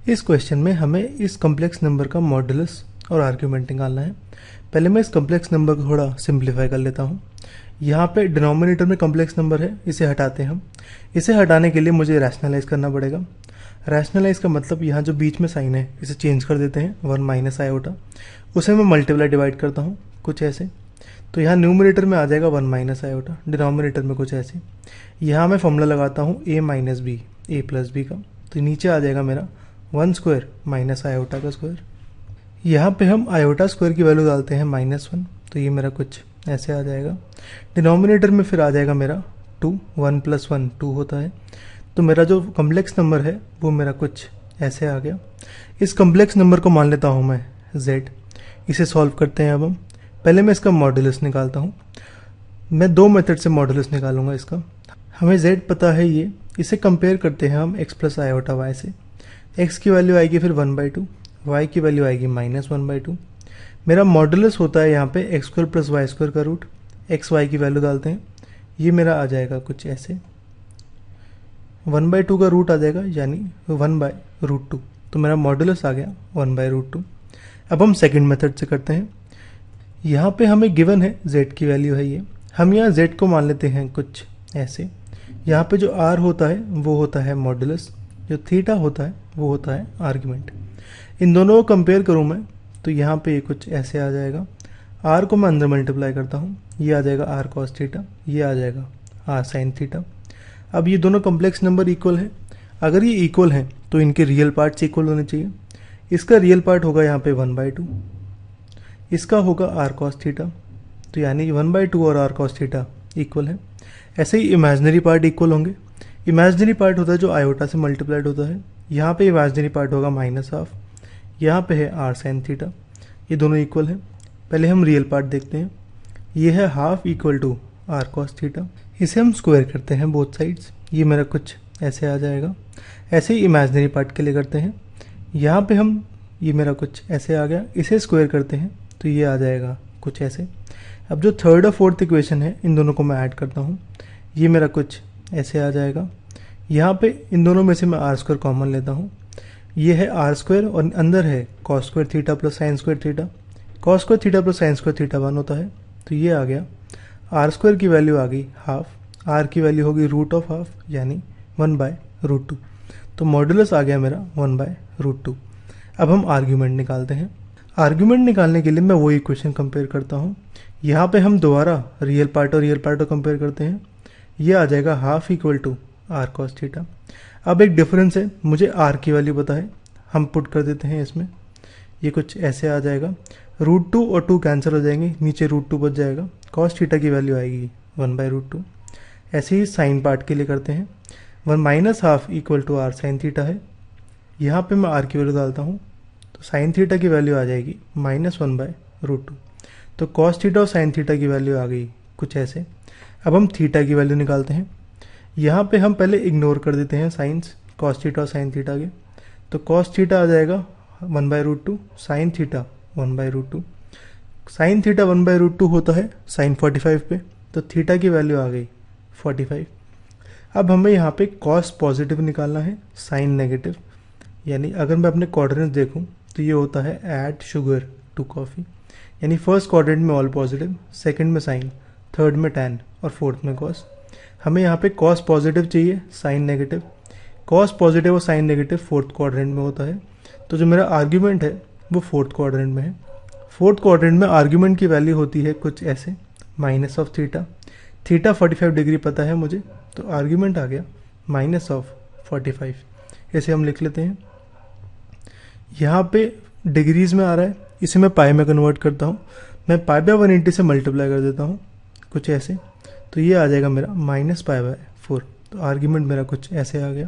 इस क्वेश्चन में हमें इस कम्प्लेक्स नंबर का मॉड्यूलस और आर्ग्यूमेंट निकालना है। पहले मैं इस कम्प्लेक्स नंबर को थोड़ा सिंप्लीफाई कर लेता हूँ। यहाँ पे डिनोमिनेटर में कम्प्लेक्स नंबर है, इसे हटाते हैं हम। इसे हटाने के लिए मुझे रैशनलाइज करना पड़ेगा। रैशनलाइज का मतलब यहाँ जो बीच में साइन है इसे चेंज कर देते हैं, 1 माइनस आयोटा, उसे मैं मल्टीप्लाई डिवाइड करता हूँ कुछ ऐसे। तो यहाँ न्यूमरेटर में आ जाएगा 1 माइनस आयोटा, डिनोमिनेटर में कुछ ऐसे। यहाँ मैं फॉर्मूला लगाता हूँ a minus B, A plus B का, तो नीचे आ जाएगा मेरा 1 स्क्वायर माइनस आयोटा का स्क्वायर। यहाँ पे हम आयोटा स्क्वायर की वैल्यू डालते हैं -1, तो ये मेरा कुछ ऐसे आ जाएगा। डिनोमिनेटर में फिर आ जाएगा मेरा 2, 1 प्लस 1 2 होता है। तो मेरा जो कम्प्लेक्स नंबर है वो मेरा कुछ ऐसे आ गया। इस कम्प्लेक्स नंबर को मान लेता हूँ मैं z। इसे सॉल्व करते हैं अब हम। पहले मैं इसका मॉड्यूलस निकालता हूँ। मैं दो मेथड से मॉड्यूलस निकालूंगा इसका। हमें z पता है ये, इसे कंपेयर करते हैं हम x प्लस आयोटा y से। x की वैल्यू आएगी फिर 1/2, y की वैल्यू आएगी -1/2। मेरा मॉड्यूलस होता है यहाँ पे x square plus Y square का रूट। x y की वैल्यू डालते हैं, ये मेरा आ जाएगा कुछ ऐसे। 1/2 का रूट आ जाएगा यानी 1/√2। तो मेरा मॉड्यूलस आ गया 1/√2। अब हम सेकंड मेथड से करते हैं। यहाँ पे हमें गिवन है z की वैल्यू है ये। हम यहाँ z को मान लेते हैं कुछ ऐसे। यहाँ पे जो r होता है वो होता है मॉड्यूलस, जो थीटा होता है वो होता है आर्ग्यूमेंट। इन दोनों को कंपेयर करूँ मैं तो यहाँ पे ये कुछ ऐसे आ जाएगा। r को मैं अंदर मल्टीप्लाई करता हूँ, ये आ जाएगा r cos थीटा, ये आ जाएगा r sin थीटा। अब ये दोनों कम्प्लेक्स नंबर इक्वल है। अगर ये इक्वल हैं तो इनके रियल पार्ट्स इक्वल होने चाहिए। इसका रियल पार्ट होगा यहाँ पे 1/2, इसका होगा r cos थीटा, तो यानी 1/2 और r cos थीटा इक्वल है। ऐसे ही इमेजिनरी पार्ट इक्वल होंगे। इमेजिनरी पार्ट होता है जो आयोटा से मल्टीप्लाइड होता है। यहाँ पे इमेजिनरी पार्ट होगा -1/2, यहाँ पे है r sin थीटा। ये दोनों इक्वल है। पहले हम रियल पार्ट देखते हैं। ये है half equal to r cos theta. इसे हम स्क्वायर करते हैं बोथ साइड्स, ये मेरा कुछ ऐसे आ जाएगा। ऐसे ही इमेजिनरी पार्ट के लिए करते हैं। यहाँ पे हम, ये मेरा कुछ ऐसे आ गया, इसे स्क्वायर करते हैं तो ये आ जाएगा कुछ ऐसे। अब जो थर्ड और फोर्थ इक्वेशन है इन दोनों को मैं ऐड करता हूँ, ये मेरा कुछ ऐसे आ जाएगा। यहाँ पे इन दोनों में से मैं r स्क्वायर कॉमन लेता हूँ। ये है r स्क्वायर और अंदर है cos square theta plus sine square theta. cos square theta plus sine square theta 1 होता है, तो ये आ गया। r स्क्वायर की वैल्यू आ गई हाफ, r की वैल्यू होगी √हाफ यानी 1/√2। तो मॉड्यूलस आ गया मेरा 1/√2। अब हम आर्ग्यूमेंट निकालते हैं। आर्ग्यूमेंट निकालने के लिए मैं वही इक्वेशन कंपेयर करता हूँ। यहाँ पे हम दोबारा रियल पार्ट और रियल पार्ट को कंपेयर करते हैं। ये आ जाएगा half equal to r cos theta. अब एक डिफरेंस है, मुझे r की वैल्यू पता है, हम पुट कर देते हैं इसमें। ये कुछ ऐसे आ जाएगा। √2 और 2 कैंसिल हो जाएंगे, नीचे √2 बच जाएगा। cos थीटा की वैल्यू आएगी 1/√2। ऐसे ही साइन पार्ट के लिए करते हैं। 1 - half equal to r sin theta है। यहाँ पे मैं r की वैल्यू डालता हूँ तो साइन थीटा की वैल्यू आ जाएगी -1/√2। तो cos थीटा और साइन थीटा की वैल्यू आ गई कुछ ऐसे। अब हम थीटा की वैल्यू निकालते हैं। यहाँ पे हम पहले इग्नोर कर देते हैं साइंस cos थीटा और साइन थीटा के। तो cos थीटा आ जाएगा 1/√2, साइन थीटा 1/√2। साइन थीटा 1/√2 होता है साइन 45 पे, तो थीटा की वैल्यू आ गई 45। अब हमें यहाँ पे cos पॉजिटिव निकालना है, साइन नेगेटिव। यानी अगर मैं अपने क्वाड्रेंट देखूँ तो ये होता है ऐड शुगर टू कॉफ़ी। यानी फर्स्ट क्वाड्रेंट में ऑल पॉजिटिव, सेकंड में साइन, थर्ड में टैन और फोर्थ में cos। हमें यहाँ पे cos पॉजिटिव चाहिए, साइन नेगेटिव। cos पॉजिटिव और साइन नेगेटिव फोर्थ क्वाड्रेंट में होता है। तो जो मेरा आर्ग्यूमेंट है वो फोर्थ क्वाड्रेंट में है। फोर्थ क्वाड्रेंट में आर्ग्यूमेंट की वैल्यू होती है कुछ ऐसे, minus of theta. Theta 45 degree पता है मुझे, तो आर्ग्यूमेंट आ गया -45। ऐसे हम लिख लेते हैं। यहाँ पे डिग्रीज में आ रहा है, इसे मैं पाई में कन्वर्ट करता हूँ। मैं π/180 से मल्टीप्लाई कर देता हूँ कुछ ऐसे, तो ये आ जाएगा मेरा -π/4। तो आर्ग्यूमेंट मेरा कुछ ऐसे आ गया।